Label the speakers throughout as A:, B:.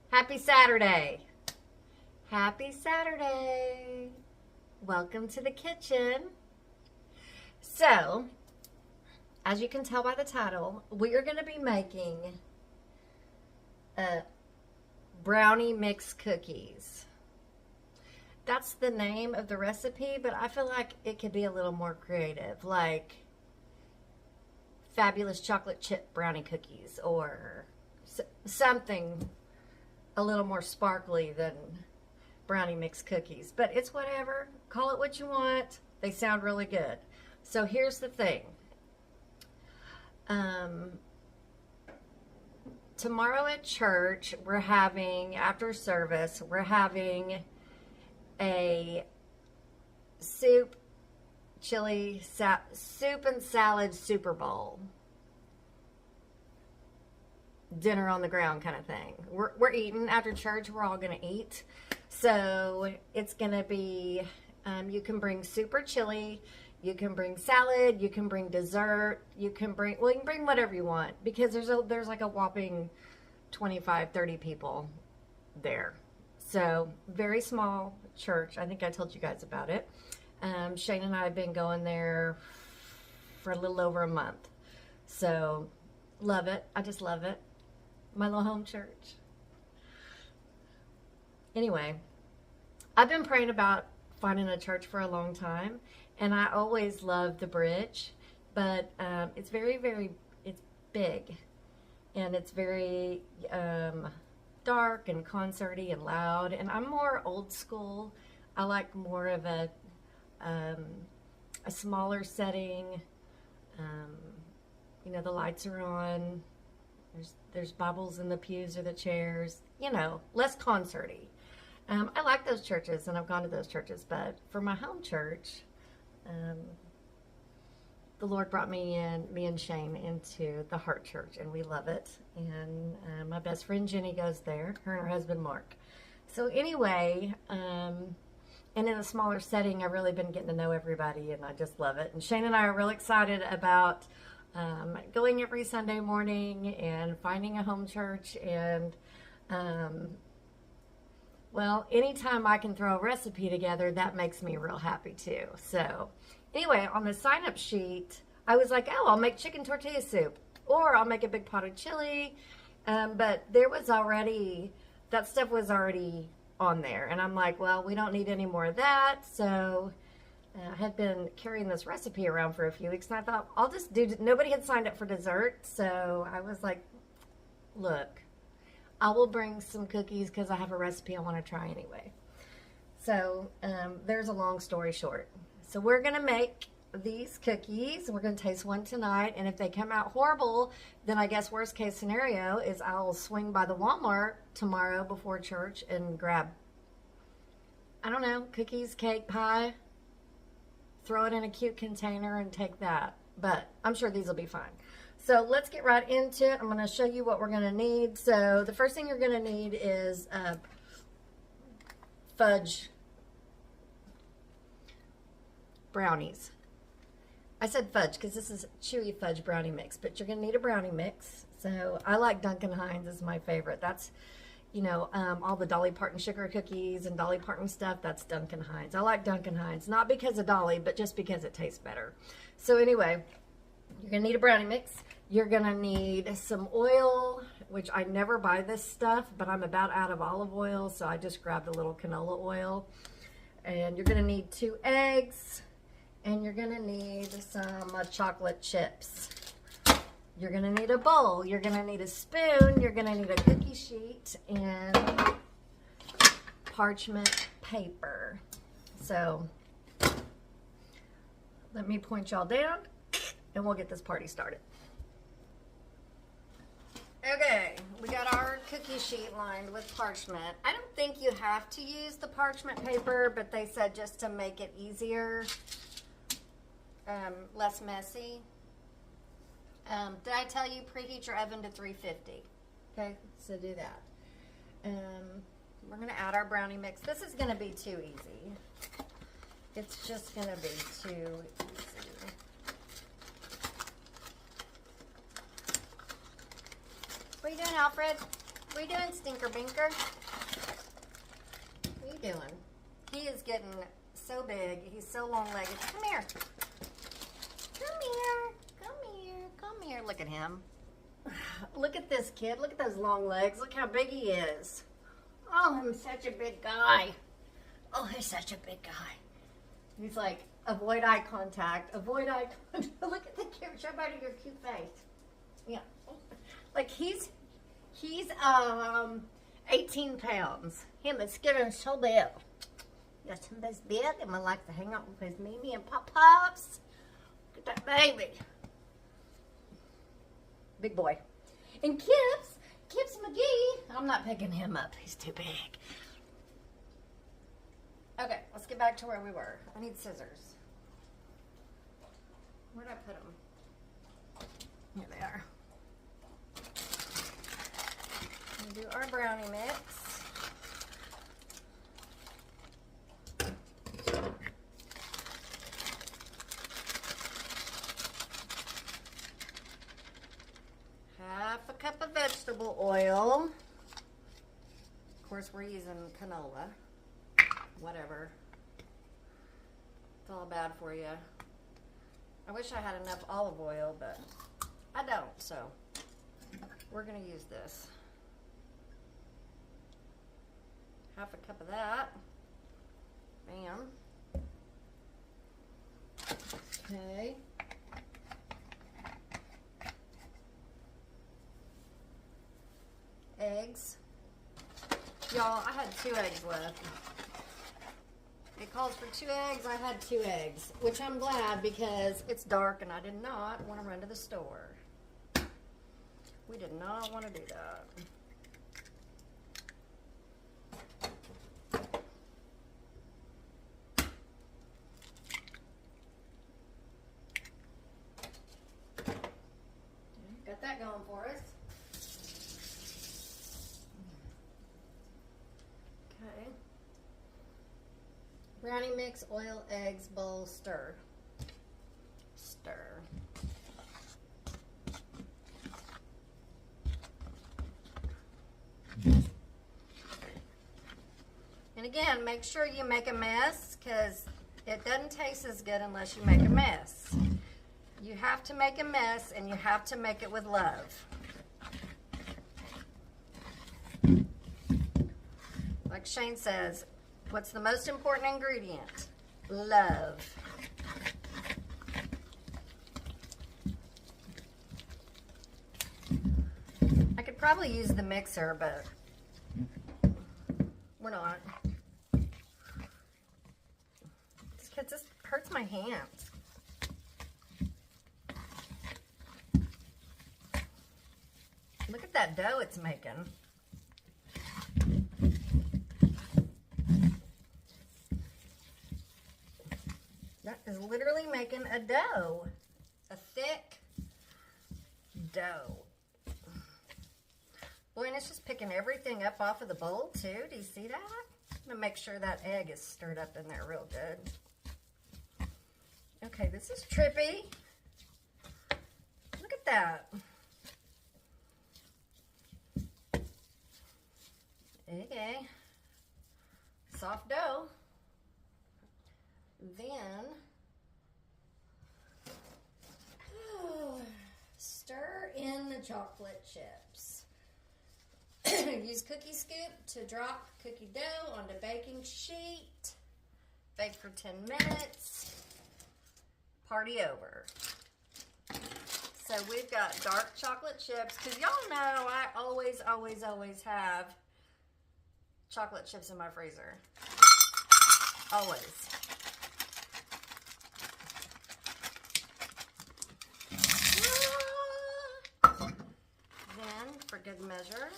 A: Happy Saturday. Happy Saturday. Welcome to the kitchen. So, as you can tell by the title, we are going to be making brownie mix cookies. That's the name of the recipe, but I feel like it could be a little more creative, like fabulous chocolate chip brownie cookies or something a little more sparkly than brownie mix cookies. But it's whatever. Call it what you want. They sound really good. So here's the thing. Tomorrow at church, after service, we're having a soup and salad Super Bowl. Dinner on the ground kind of thing. We're eating after church. We're all going to eat. So it's going to be, you can bring super chili, you can bring salad, you can bring dessert, you can bring whatever you want, because there's like a whopping 25, 30 people there. So very small church. I think I told you guys about it. Shane and I have been going there for a little over a month. So love it. I just love it. My little home church. Anyway, I've been praying about finding a church for a long time, and I always loved the bridge, but it's it's big, and it's very dark and concerty and loud, and I'm more old school. I like more of a smaller setting. The lights are on. There's bubbles in the pews or the chairs, less concerty. I like those churches, and I've gone to those churches, but for my home church, the Lord brought me and Shane into the Heart Church, and we love it. And my best friend Jenny goes there, her and her husband Mark. So anyway, and in a smaller setting, I've really been getting to know everybody, and I just love it. And Shane and I are real excited about going every Sunday morning and finding a home church. And anytime I can throw a recipe together, that makes me real happy too. So anyway, on the sign-up sheet, I was like, I'll make chicken tortilla soup, or I'll make a big pot of chili. But that stuff was already on there. And I'm like, well, we don't need any more of that. So I had been carrying this recipe around for a few weeks, and I thought, I'll just nobody had signed up for dessert. So I was like, look, I will bring some cookies because I have a recipe I want to try anyway. So there's a long story short. So we're going to make these cookies. We're going to taste one tonight, and if they come out horrible, then I guess worst case scenario is I'll swing by the Walmart tomorrow before church and grab, I don't know, cookies, cake, pie, throw it in a cute container and take that. But I'm sure these will be fine. So let's get right into it. I'm going to show you what we're going to need. So the first thing you're going to need is fudge brownies. I said fudge because this is chewy fudge brownie mix, but you're going to need a brownie mix. So I like Duncan Hines is my favorite. That's, all the Dolly Parton sugar cookies and Dolly Parton stuff, that's Duncan Hines. I like Duncan Hines, not because of Dolly, but just because it tastes better. So anyway, you're going to need a brownie mix. You're going to need some oil, which I never buy this stuff, but I'm about out of olive oil, so I just grabbed a little canola oil. And you're going to need 2 eggs, and you're going to need some chocolate chips. You're going to need a bowl. You're going to need a spoon. You're going to need a cookie sheet and parchment paper. So let me point y'all down, and we'll get this party started. Okay, we got our cookie sheet lined with parchment. I don't think you have to use the parchment paper, but they said just to make it easier, less messy. Did I tell you preheat your oven to 350? Okay, so do that. We're going to add our brownie mix. This is going to be too easy. It's just going to be too easy. What are you doing, Alfred? What are you doing, Stinker Binker? What are you doing? He is getting so big. He's so long-legged. Come here. Come here. Come here. Come here. Look at him. Look at this kid. Look at those long legs. Look how big he is. Oh, I'm such a big guy. Oh, he's such a big guy. He's like, avoid eye contact. Avoid eye contact. Look at the cute. Show everybody your cute face. Yeah. Like he's 18 pounds. Him is getting so big. Yes, him is big, and I like to hang out with his Mimi and Pop-Pops. Look at that baby. Big boy. And Kips McGee, I'm not picking him up. He's too big. Okay, let's get back to where we were. I need scissors. Where'd I put them? Here they are. We'll do our brownie mix. Half a cup of vegetable oil. Of course, we're using canola. Whatever. It's all bad for you. I wish I had enough olive oil, but I don't, so we're going to use this. Half a cup of that. Bam. Okay. Eggs. Y'all, I had 2 eggs left. It calls for 2 eggs. I had 2 eggs, which I'm glad because it's dark and I did not want to run to the store. We did not want to do that. Got that going for us. Okay. Brownie mix, oil, eggs, bowl, stir. Stir. And again, make sure you make a mess because it doesn't taste as good unless you make a mess. You have to make a mess and you have to make it with love. Like Shane says, what's the most important ingredient? Love. I could probably use the mixer, but we're not. It just hurts my hands. Look at that dough it's making. That is literally making a dough. A thick dough. Boy, and it's just picking everything up off of the bowl too. Do you see that? I'm gonna make sure that egg is stirred up in there real good. Okay, this is trippy. Look at that. Okay. Soft dough. Then stir in the chocolate chips. Use cookie scoop to drop cookie dough onto baking sheet. Bake for 10 minutes. Party over. So we've got dark chocolate chips because y'all know I always have chocolate chips in my freezer. Always. Then, for good measure,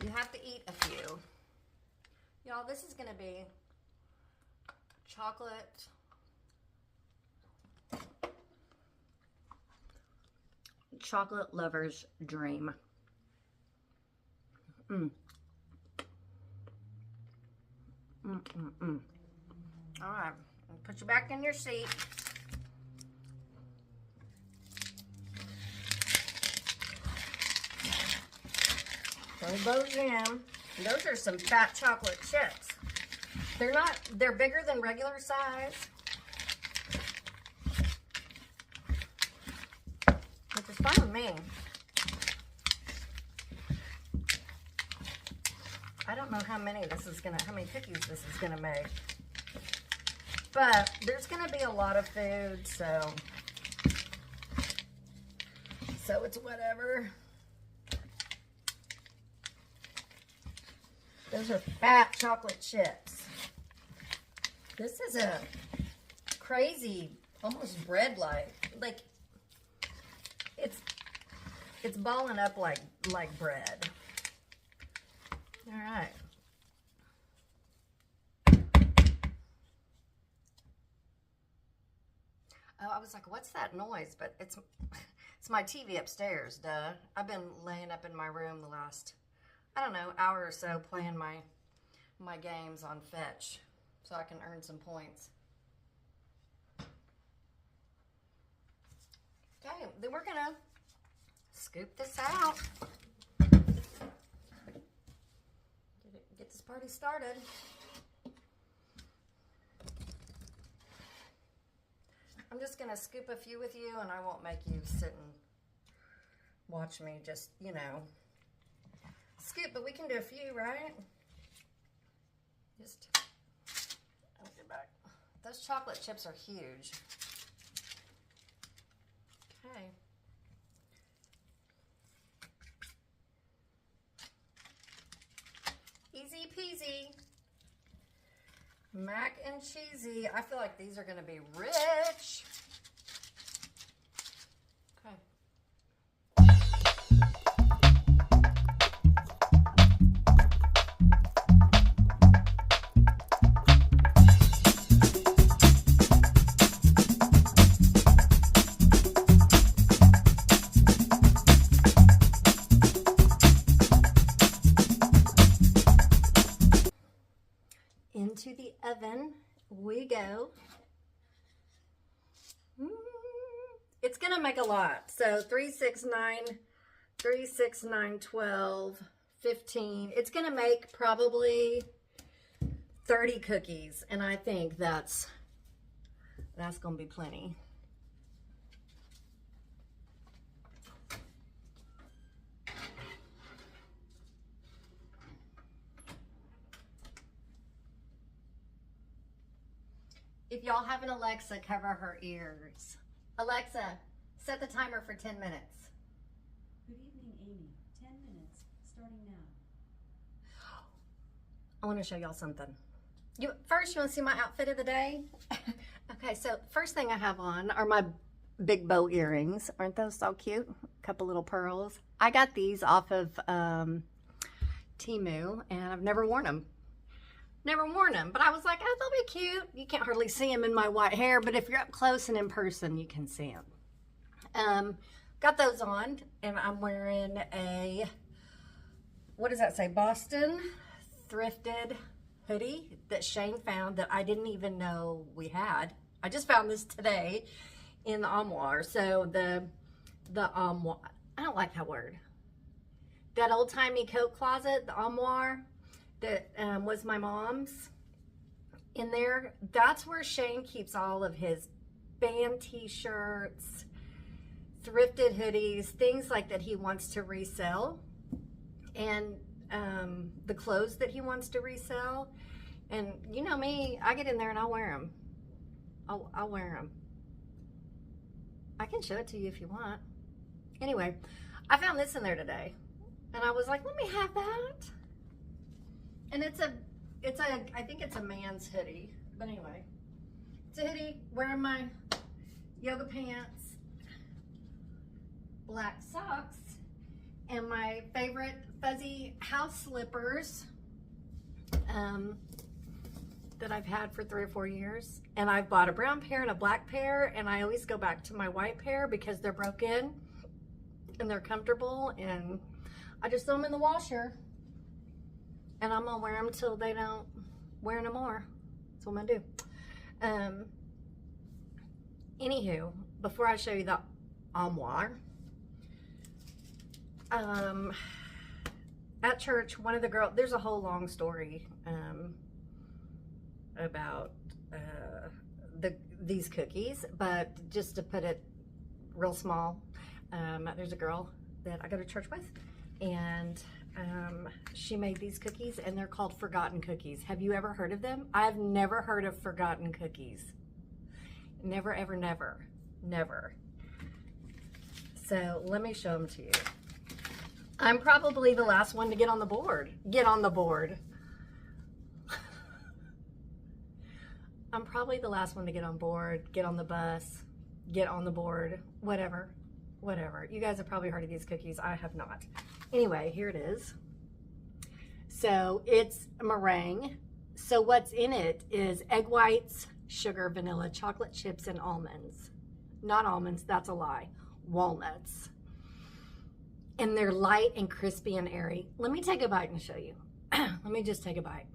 A: you have to eat a few. Y'all, this is going to be chocolate lover's dream. All right, put you back in your seat. Throw those in. Those are some fat chocolate chips. They're bigger than regular size. Which is fine with me. I don't know how many cookies this is gonna make. But there's gonna be a lot of food, so it's whatever. Those are fat chocolate chips. This is a crazy, almost bread-like. Like it's balling up like bread. All right. Oh, I was like, what's that noise? But it's my TV upstairs, duh. I've been laying up in my room the last, I don't know, hour or so playing my games on Fetch so I can earn some points. Okay, then we're gonna scoop this out. Get this party started. I'm just gonna scoop a few with you, and I won't make you sit and watch me just, you know, scoop, but we can do a few, right? Just, I'll get back. Those chocolate chips are huge. Okay. Easy peasy. Mac and cheesy. I feel like these are going to be rich. Okay. Into the oven we go. It's gonna make a lot. So 3, 6, 9, 12, 15. It's gonna make probably 30 cookies, and I think that's gonna be plenty. If y'all have an Alexa, cover her ears. Alexa, set the timer for 10 minutes.
B: Good evening, Amy. 10 minutes, starting now.
A: I want to show y'all something. First, you want to see my outfit of the day? Okay, so first thing I have on are my big bow earrings. Aren't those so cute? A couple little pearls. I got these off of Temu, and I've never worn them. But I was like, oh, they'll be cute. You can't hardly see them in my white hair, but if you're up close and in person, you can see them. Got those on, and I'm wearing a, what does that say? Boston thrifted hoodie that Shane found that I didn't even know we had. I just found this today in the Armoire. So the Armoire, I don't like that word. That old-timey coat closet, the Armoire, that was my mom's in there. That's where Shane keeps all of his band t-shirts, thrifted hoodies, things like that he wants to resell, and the clothes that he wants to resell. And you know me, I get in there and I'll wear them. I'll wear them. I can show it to you if you want. Anyway, I found this in there today, and I was like, let me have that. And I think it's a man's hoodie, but anyway, it's a hoodie, wearing my yoga pants, black socks, and my favorite fuzzy house slippers that I've had for 3 or 4 years. And I've bought a brown pair and a black pair, and I always go back to my white pair because they're broken and they're comfortable, and I just throw them in the washer. And I'm gonna wear them till they don't wear no more. That's what I'm gonna do. Anywho, before I show you the Armoire, at church, one of the girls, there's a whole long story about these cookies, but just to put it real small, there's a girl that I go to church with, and she made these cookies, and they're called forgotten cookies. Have you ever heard of them? I've never heard of forgotten cookies. Never, ever, never, never. So let me show them to you. I'm probably the last one to get on the board. Get on the board. I'm probably the last one to get on board, get on the bus, get on the board, whatever. You guys have probably heard of these cookies. I have not. Anyway, here it is. So it's meringue. So what's in it is egg whites, sugar, vanilla, chocolate chips, and almonds. Not almonds, that's a lie. Walnuts. And they're light and crispy and airy. Let me take a bite and show you. Let me just take a bite.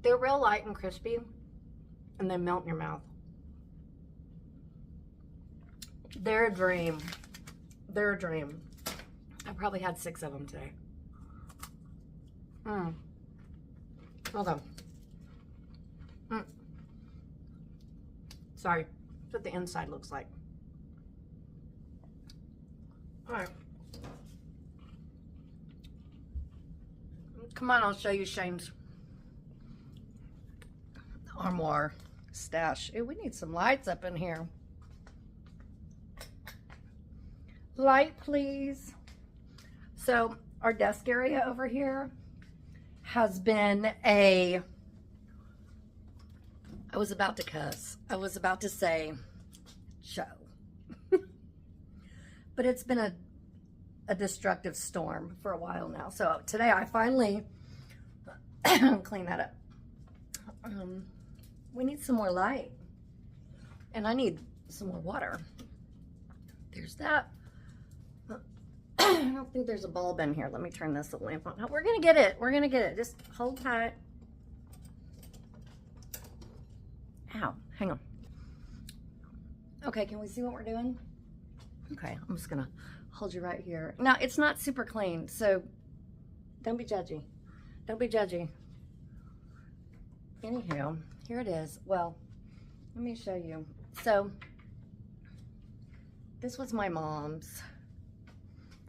A: They're real light and crispy, and they melt in your mouth. They're a dream. They're a dream. I probably had 6 of them today. Hold on. Sorry, that's what the inside looks like. All right. Come on, I'll show you Shane's Armoire stash. Ooh, we need some lights up in here. Light, please. So our desk area over here has been I was about to cuss. I was about to say show. But it's been a destructive storm for a while now. So today I finally clean that up. We need some more light. And I need some more water. There's that. I don't think there's a bulb in here. Let me turn this lamp on. No, we're gonna get it. We're gonna get it. Just hold tight. Ow, hang on. Okay, can we see what we're doing? Okay, I'm just gonna hold you right here. Now, it's not super clean, so don't be judgy. Don't be judgy. Anywho, here it is. Well, let me show you. So, this was my mom's.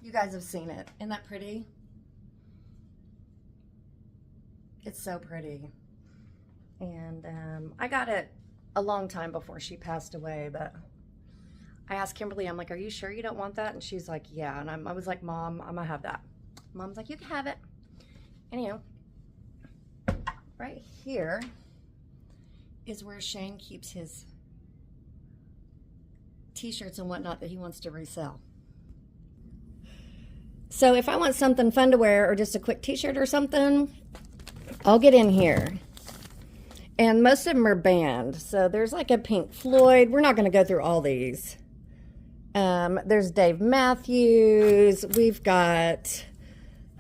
A: You guys have seen it. Isn't that pretty? It's so pretty. And I got it a long time before she passed away, but I asked Kimberly, I'm like, are you sure you don't want that? And she's like, yeah. And I was like, Mom, I'm gonna have that. Mom's like, you can have it. Anyhow, right here is where Shane keeps his t-shirts and whatnot that he wants to resell. So if I want something fun to wear or just a quick t-shirt or something, I'll get in here. And most of them are banned. So there's like a Pink Floyd. We're not going to go through all these. There's Dave Matthews. We've got,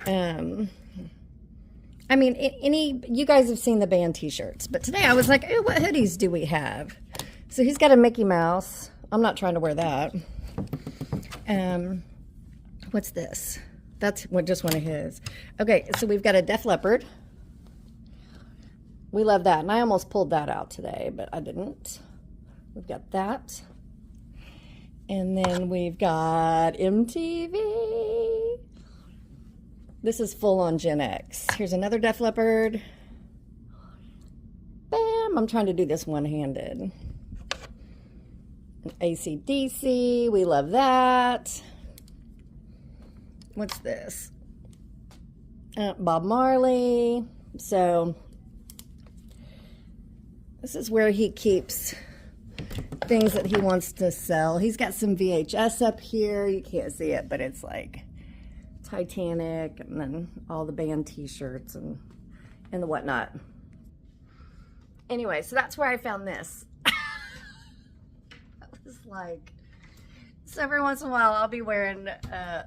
A: I mean, you guys have seen the band t-shirts. But today I was like, oh, what hoodies do we have? So he's got a Mickey Mouse. I'm not trying to wear that. What's this? That's just one of his. Okay, so we've got a Def Leppard. We love that. And I almost pulled that out today, but I didn't. We've got that. And then we've got MTV. This is full on Gen X. Here's another Def Leppard. Bam! I'm trying to do this one-handed. AC/DC. We love that. What's this? Bob Marley. So this is where he keeps things that he wants to sell. He's got some VHS up here. You can't see it, but it's like Titanic and then all the band t-shirts and the whatnot. Anyway, so that's where I found this. I was like, so every once in a while I'll be wearing,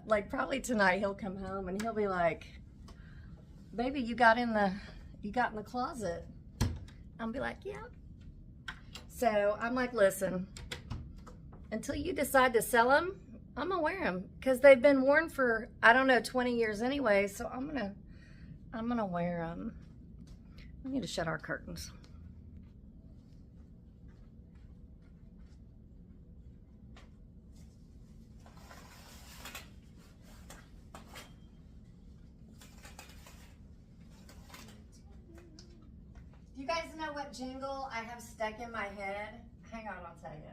A: like probably tonight he'll come home and he'll be like, baby, you got in the closet. I'll be like, yeah. So I'm like, listen, until you decide to sell them, I'm gonna wear them because they've been worn for, I don't know, 20 years anyway. So I'm gonna wear them. We need to shut our curtains. Do you guys know what jingle I have stuck in my head? Hang on, I'll tell you.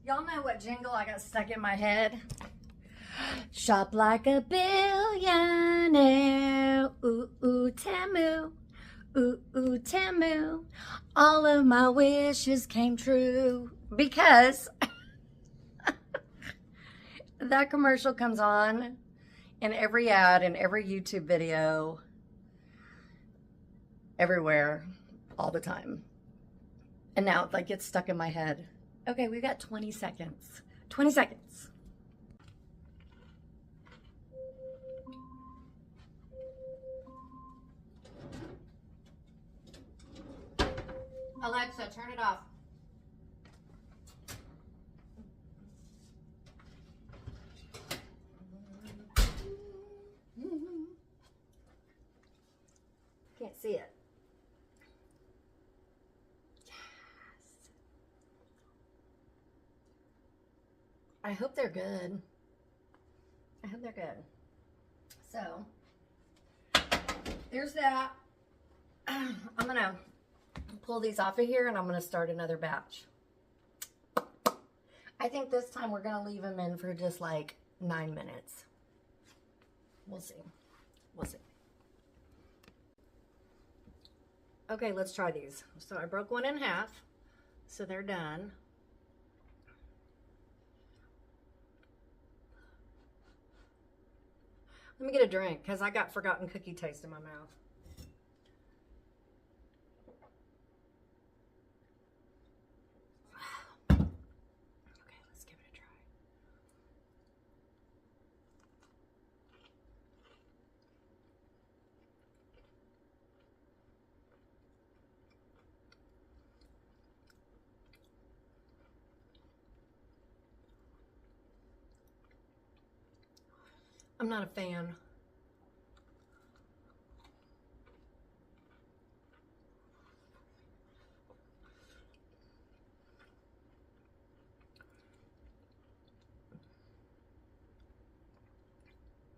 A: Y'all know what jingle I got stuck in my head? Shop like a billionaire. Ooh, ooh, Temu. Ooh, ooh, Temu. All of my wishes came true. Because that commercial comes on in every ad, in every YouTube video, everywhere, all the time. And now it like gets stuck in my head. Okay, we've got 20 seconds. 20 seconds. Alexa, turn it off. Can't see it. I hope they're good. I hope they're good. So, there's that. I'm going to pull these off of here and I'm going to start another batch. I think this time we're going to leave them in for just like 9 minutes. We'll see. We'll see. Okay, let's try these. So I broke one in half, so they're done. Let me get a drink because I got forgotten cookie taste in my mouth. Okay, let's give it a try. I'm not a fan.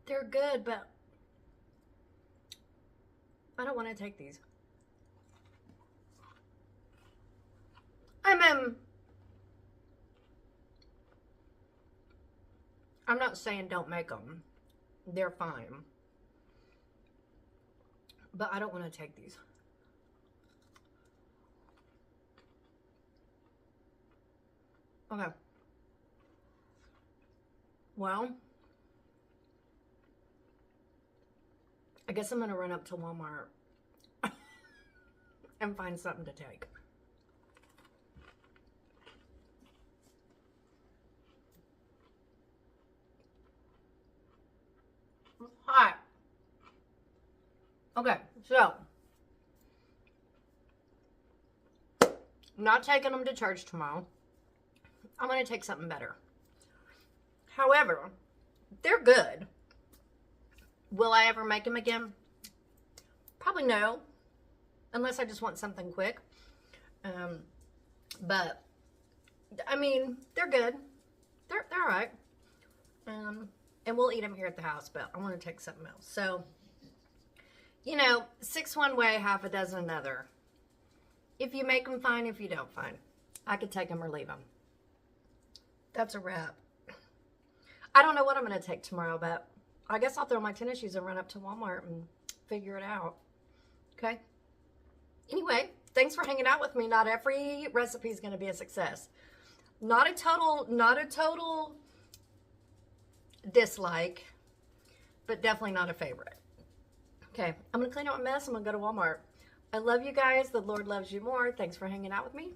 A: They're good, but I don't want to take these. I'm not saying don't make them. They're fine. But I don't want to take these. Okay. Well, I guess I'm going to run up to Walmart and find something to take. Hi. Okay, so I'm not taking them to church tomorrow. I'm going to take something better. However, they're good. Will I ever make them again? Probably no. Unless I just want something quick. But, I mean, they're good. They're all right. And we'll eat them here at the house, but I want to take something else. So, you know, 6 one way, half a dozen another. If you make them, fine. If you don't, fine. I could take them or leave them. That's a wrap. I don't know what I'm going to take tomorrow, but I guess I'll throw my tennis shoes and run up to Walmart and figure it out. Okay? Anyway, thanks for hanging out with me. Not every recipe is going to be a success. Not a total dislike, but definitely not a favorite. Okay, I'm going to clean up my mess. I'm going to go to Walmart. I love you guys. The Lord loves you more. Thanks for hanging out with me.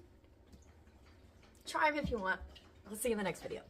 A: Try them if you want. I'll see you in the next video.